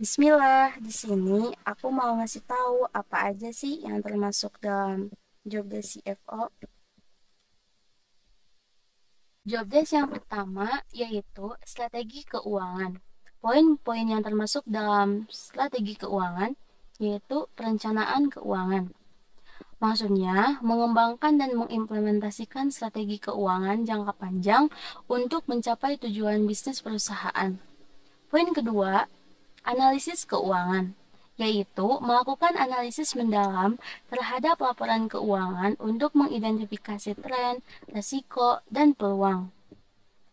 Bismillah, di sini aku mau ngasih tahu apa aja sih yang termasuk dalam job desk CFO. Job desk yang pertama yaitu strategi keuangan. Poin-poin yang termasuk dalam strategi keuangan yaitu perencanaan keuangan. Maksudnya, mengembangkan dan mengimplementasikan strategi keuangan jangka panjang untuk mencapai tujuan bisnis perusahaan. Poin kedua, analisis keuangan, yaitu melakukan analisis mendalam terhadap laporan keuangan untuk mengidentifikasi tren, risiko, dan peluang.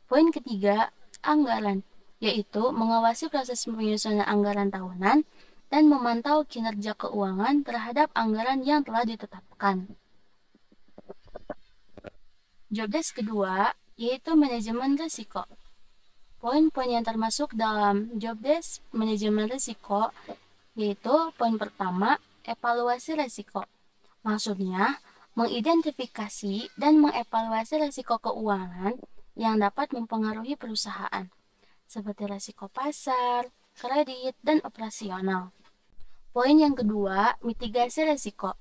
Poin ketiga, anggaran, yaitu mengawasi proses penyusunan anggaran tahunan dan memantau kinerja keuangan terhadap anggaran yang telah ditetapkan. Jobdesk kedua, yaitu manajemen risiko. Poin-poin yang termasuk dalam jobdesk manajemen risiko yaitu poin pertama, evaluasi risiko. Maksudnya, mengidentifikasi dan mengevaluasi risiko keuangan yang dapat mempengaruhi perusahaan, seperti risiko pasar, kredit, dan operasional. Poin yang kedua, mitigasi risiko,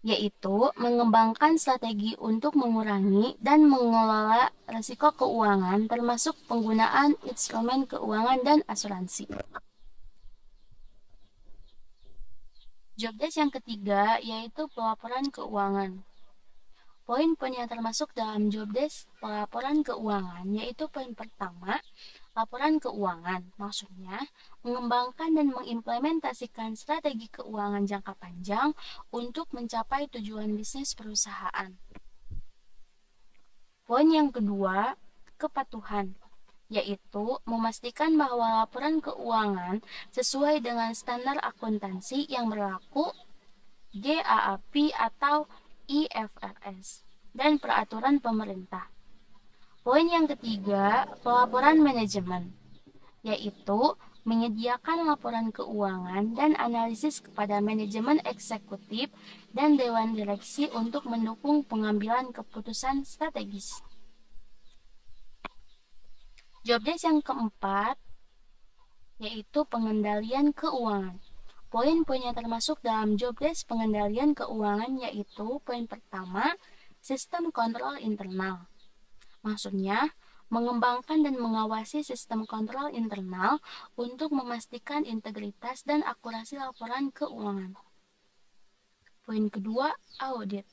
yaitu mengembangkan strategi untuk mengurangi dan mengelola risiko keuangan termasuk penggunaan instrumen keuangan dan asuransi. Jobdesk yang ketiga yaitu pelaporan keuangan. Poin-poin yang termasuk dalam jobdesk pelaporan keuangan yaitu poin pertama, laporan keuangan. Maksudnya, mengembangkan dan mengimplementasikan strategi keuangan jangka panjang untuk mencapai tujuan bisnis perusahaan. Poin yang kedua, kepatuhan, yaitu memastikan bahwa laporan keuangan sesuai dengan standar akuntansi yang berlaku GAAP atau IFRS dan peraturan pemerintah. Poin yang ketiga, pelaporan manajemen, yaitu menyediakan laporan keuangan dan analisis kepada manajemen eksekutif dan dewan direksi untuk mendukung pengambilan keputusan strategis. Jobdesk yang keempat yaitu pengendalian keuangan. Poin-poin yang termasuk dalam jobdesk pengendalian keuangan yaitu poin pertama, sistem kontrol internal. Maksudnya, mengembangkan dan mengawasi sistem kontrol internal untuk memastikan integritas dan akurasi laporan keuangan. Poin kedua, audit,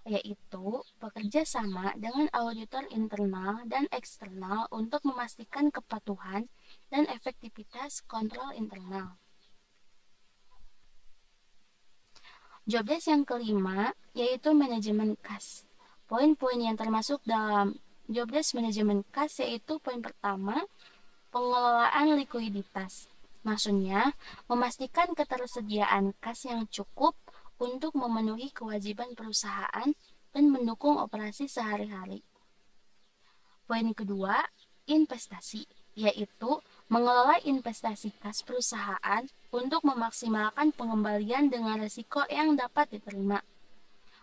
yaitu bekerja sama dengan auditor internal dan eksternal untuk memastikan kepatuhan dan efektivitas kontrol internal. Jobdesk yang kelima yaitu manajemen kas. Poin-poin yang termasuk dalam jobdesk manajemen kas yaitu poin pertama, pengelolaan likuiditas. Maksudnya, memastikan ketersediaan kas yang cukup untuk memenuhi kewajiban perusahaan dan mendukung operasi sehari-hari. Poin kedua, investasi, yaitu mengelola investasi kas perusahaan untuk memaksimalkan pengembalian dengan risiko yang dapat diterima.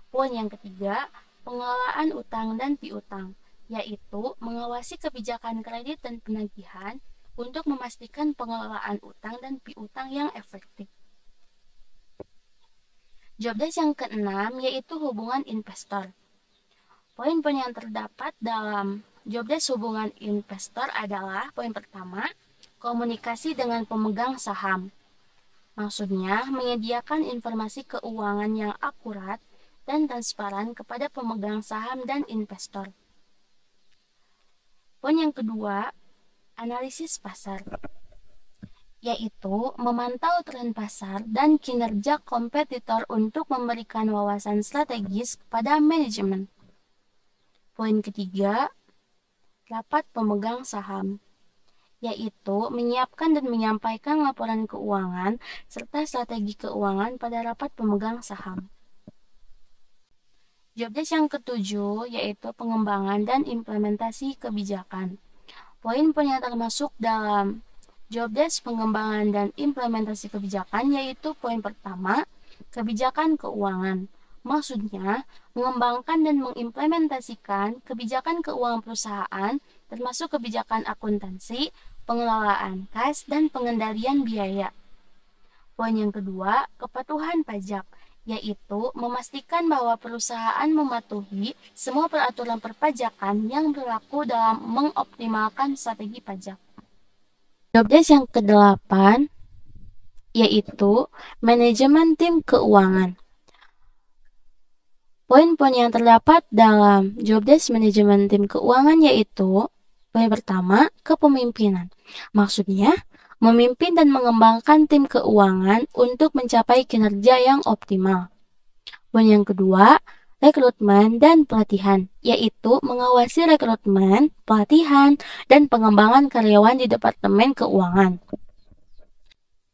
Poin yang ketiga, pengelolaan utang dan piutang, yaitu mengawasi kebijakan kredit dan penagihan untuk memastikan pengelolaan utang dan piutang yang efektif. Jobdesk yang keenam yaitu hubungan investor. Poin-poin yang terdapat dalam jobdesk hubungan investor adalah poin pertama, komunikasi dengan pemegang saham. Maksudnya, menyediakan informasi keuangan yang akurat dan transparan kepada pemegang saham dan investor. Poin yang kedua, analisis pasar, yaitu memantau tren pasar dan kinerja kompetitor untuk memberikan wawasan strategis kepada manajemen. Poin ketiga, rapat pemegang saham, yaitu menyiapkan dan menyampaikan laporan keuangan serta strategi keuangan pada rapat pemegang saham. Jobdesk yang ketujuh yaitu pengembangan dan implementasi kebijakan. Poin-poin yang termasuk dalam jobdesk pengembangan dan implementasi kebijakan yaitu poin pertama, kebijakan keuangan. Maksudnya, mengembangkan dan mengimplementasikan kebijakan keuangan perusahaan termasuk kebijakan akuntansi, pengelolaan kas, dan pengendalian biaya. Poin yang kedua, kepatuhan pajak, yaitu memastikan bahwa perusahaan mematuhi semua peraturan perpajakan yang berlaku dalam mengoptimalkan strategi pajak. Jobdesk yang ke-8 yaitu manajemen tim keuangan. Poin-poin yang terdapat dalam jobdesk manajemen tim keuangan yaitu poin pertama, kepemimpinan. Maksudnya, memimpin dan mengembangkan tim keuangan untuk mencapai kinerja yang optimal. Poin yang kedua, rekrutmen dan pelatihan, yaitu mengawasi rekrutmen, pelatihan, dan pengembangan karyawan di Departemen Keuangan.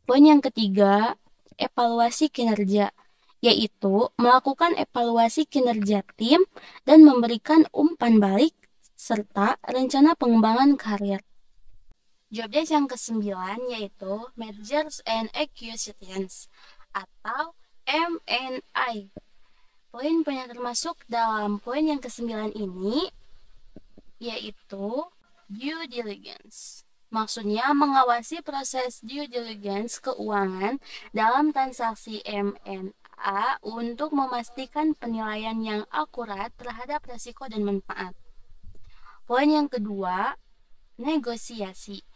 Poin yang ketiga, evaluasi kinerja, yaitu melakukan evaluasi kinerja tim dan memberikan umpan balik serta rencana pengembangan karir. Jobdesk yang ke-9 yaitu Mergers and Acquisitions atau M&A. Poin-poin yang termasuk dalam poin yang ke-9 ini yaitu due diligence. Maksudnya mengawasi proses due diligence keuangan dalam transaksi M&A untuk memastikan penilaian yang akurat terhadap risiko dan manfaat. Poin yang kedua, negosiasi,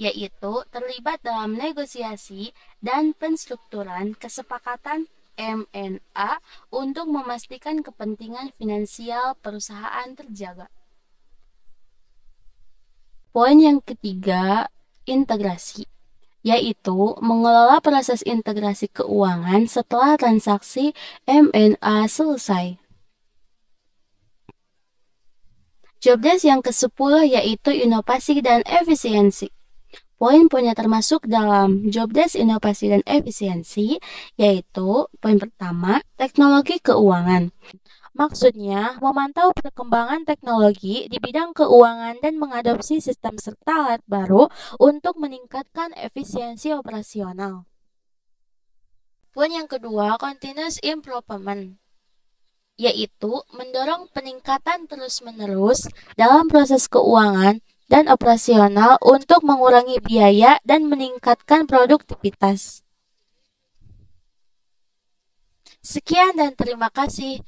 yaitu terlibat dalam negosiasi dan penstrukturan kesepakatan M&A untuk memastikan kepentingan finansial perusahaan terjaga. Poin yang ketiga, integrasi, yaitu mengelola proses integrasi keuangan setelah transaksi M&A selesai. Jobdesk yang ke-10 yaitu inovasi dan efisiensi. Poin-poinnya termasuk dalam jobdesk inovasi dan efisiensi, yaitu poin pertama, teknologi keuangan. Maksudnya, memantau perkembangan teknologi di bidang keuangan dan mengadopsi sistem serta alat baru untuk meningkatkan efisiensi operasional. Poin yang kedua, continuous improvement, yaitu mendorong peningkatan terus-menerus dalam proses keuangan dan operasional untuk mengurangi biaya dan meningkatkan produktivitas. Sekian dan terima kasih.